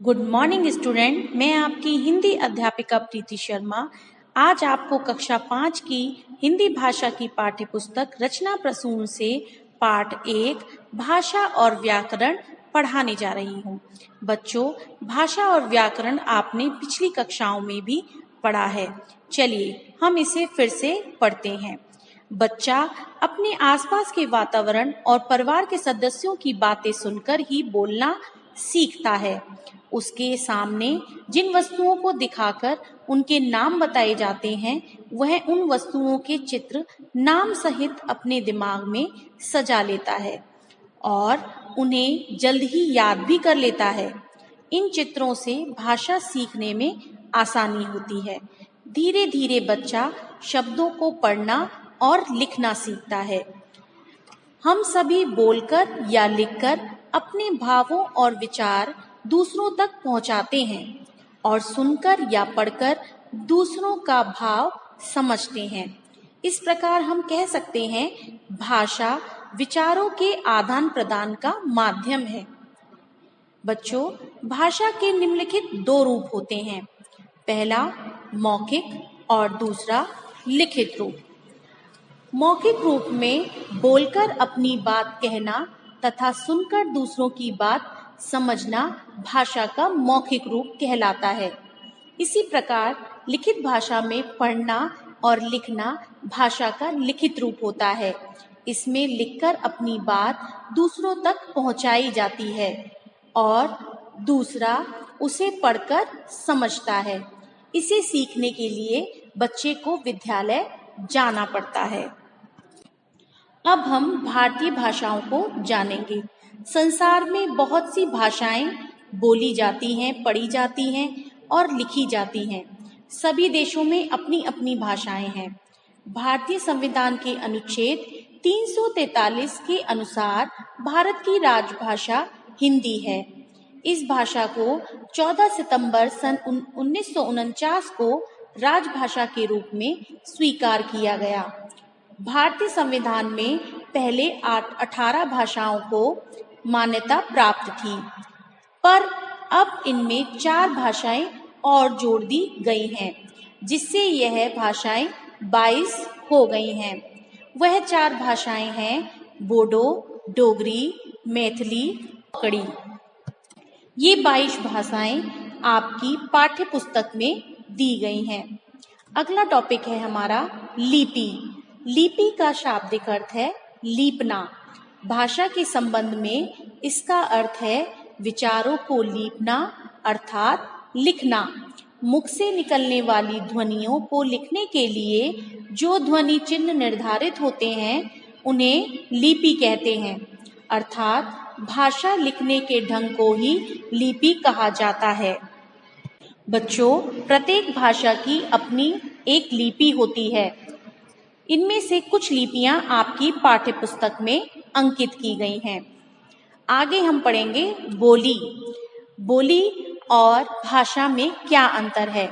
Good morning student. मैं आपकी हिंदी अध्यापिका प्रीति शर्मा आज आपको कक्षा 5 की हिंदी भाषा की पाठ्य पुस्तक रचना प्रसून से पाठ 1 भाषा और व्याकरण पढ़ाने जा रही हूँ। बच्चों, भाषा और व्याकरण आपने पिछली कक्षाओं में भी पढ़ा है। चलिए हम इसे फिर से पढ़ते हैं। बच्चा अपने आसपास के वातावरण और परिवार के सदस्यों की बातें सुनकर ही बोलना सीखता है। उसके सामने जिन वस्तुओं को दिखाकर उनके नाम बताए जाते हैं, वह उन वस्तुओं के चित्र नाम सहित अपने दिमाग में सजा लेता है और उन्हें जल्द ही याद भी कर लेता है। इन चित्रों से भाषा सीखने में आसानी होती है। धीरे धीरे बच्चा शब्दों को पढ़ना और लिखना सीखता है। हम सभी बोलकर या लिखकर अपने भावों और विचार दूसरों तक पहुंचाते हैं और सुनकर या पढ़कर दूसरों का भाव समझते हैं। इस प्रकार हम कह सकते हैं भाषा विचारों के आदान प्रदान का माध्यम है। बच्चों, भाषा के निम्नलिखित दो रूप होते हैं। पहला मौखिक और दूसरा लिखित रूप। मौखिक रूप में बोलकर अपनी बात कहना तथा सुनकर दूसरों की बात समझना भाषा का मौखिक रूप कहलाता है। इसी प्रकार लिखित भाषा में पढ़ना और लिखना भाषा का लिखित रूप होता है। इसमें लिखकर अपनी बात दूसरों तक पहुंचाई जाती है और दूसरा उसे पढ़कर समझता है। इसे सीखने के लिए बच्चे को विद्यालय जाना पड़ता है। अब हम भारतीय भाषाओं को जानेंगे। संसार में बहुत सी भाषाएं बोली जाती हैं, पढ़ी जाती हैं और लिखी जाती हैं। सभी देशों में अपनी अपनी भाषाएं हैं। भारतीय संविधान के अनुच्छेद 343 के अनुसार भारत की राजभाषा हिंदी है। इस भाषा को 14 सितंबर सन 1949 को राजभाषा के रूप में स्वीकार किया गया। भारतीय संविधान में पहले 18 भाषाओं को मान्यता प्राप्त थी, पर अब इनमें 4 भाषाएं और जोड़ दी गई हैं, जिससे यह भाषाएं 22 हो गई हैं। वह 4 भाषाएं हैं बोडो, डोगरी, मैथिली, कड़ी। ये 22 भाषाएं आपकी पाठ्य पुस्तक में दी गई हैं। अगला टॉपिक है हमारा लिपि। लिपि का शाब्दिक अर्थ है लीपना। भाषा के संबंध में इसका अर्थ है विचारों को लीपना अर्थात लिखना। मुख से निकलने वाली ध्वनियों को लिखने के लिए जो ध्वनि चिन्ह निर्धारित होते हैं उन्हें लिपि कहते हैं, अर्थात भाषा लिखने के ढंग को ही लिपि कहा जाता है। बच्चों, प्रत्येक भाषा की अपनी एक लिपि होती है। इनमें से कुछ लिपियां आपकी पाठ्य पुस्तक में अंकित की गई हैं। आगे हम पढ़ेंगे बोली। बोली और भाषा में क्या अंतर है?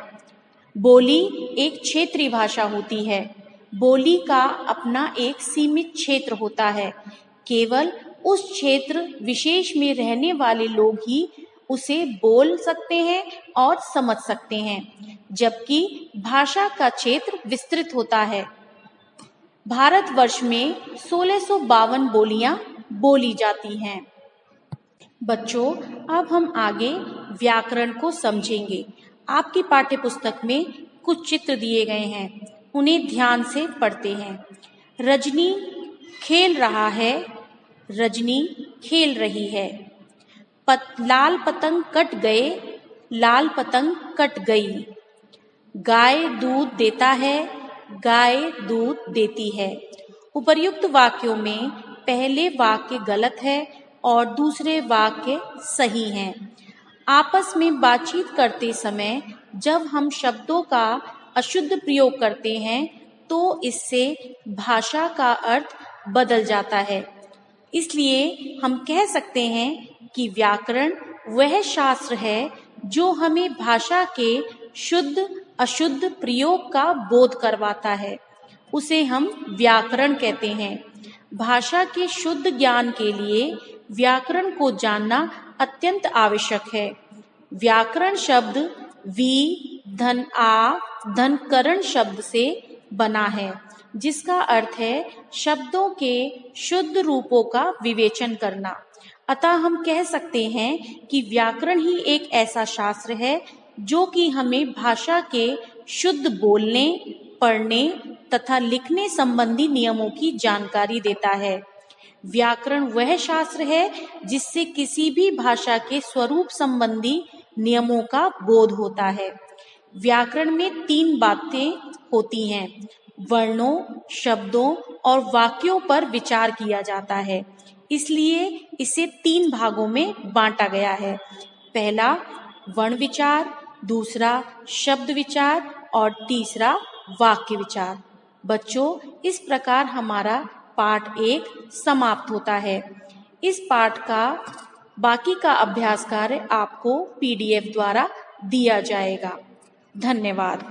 बोली एक क्षेत्रीय भाषा होती है। बोली का अपना एक सीमित क्षेत्र होता है। केवल उस क्षेत्र विशेष में रहने वाले लोग ही उसे बोल सकते हैं और समझ सकते हैं, जबकि भाषा का क्षेत्र विस्तृत होता है। भारतवर्ष में 1652 बोलियां बोली जाती हैं। बच्चों, अब हम आगे व्याकरण को समझेंगे। आपकी पाठ्य पुस्तक में कुछ चित्र दिए गए हैं, उन्हें ध्यान से पढ़ते हैं। रजनी खेल रहा है, रजनी खेल रही है। लाल पतंग कट गए, लाल पतंग कट गई। गाय दूध देता है, गाय दूध देती है। उपर्युक्त वाक्यों में पहले वाक्य गलत है और दूसरे वाक्य सही हैं। आपस में बातचीत करते समय जब हम शब्दों का अशुद्ध प्रयोग करते हैं तो इससे भाषा का अर्थ बदल जाता है। इसलिए हम कह सकते हैं कि व्याकरण वह शास्त्र है जो हमें भाषा के शुद्ध अशुद्ध प्रयोग का बोध करवाता है। उसे हम व्याकरण कहते हैं। भाषा के शुद्ध ज्ञान के लिए व्याकरण को जानना अत्यंत आवश्यक है। व्याकरण शब्द वी धन आ धन करण शब्द से बना है, जिसका अर्थ है शब्दों के शुद्ध रूपों का विवेचन करना। अतः हम कह सकते हैं कि व्याकरण ही एक ऐसा शास्त्र है जो कि हमें भाषा के शुद्ध बोलने, पढ़ने तथा लिखने संबंधी नियमों की जानकारी देता है। व्याकरण वह शास्त्र है जिससे किसी भी भाषा के स्वरूप संबंधी नियमों का बोध होता है। व्याकरण में 3 बातें होती हैं। वर्णों, शब्दों और वाक्यों पर विचार किया जाता है, इसलिए इसे 3 भागों में बांटा गया है। पहला वर्ण विचार, दूसरा शब्द विचार और तीसरा वाक्य विचार। बच्चों, इस प्रकार हमारा पाठ 1 समाप्त होता है। इस पाठ का बाकी का अभ्यास कार्य आपको PDF द्वारा दिया जाएगा। धन्यवाद।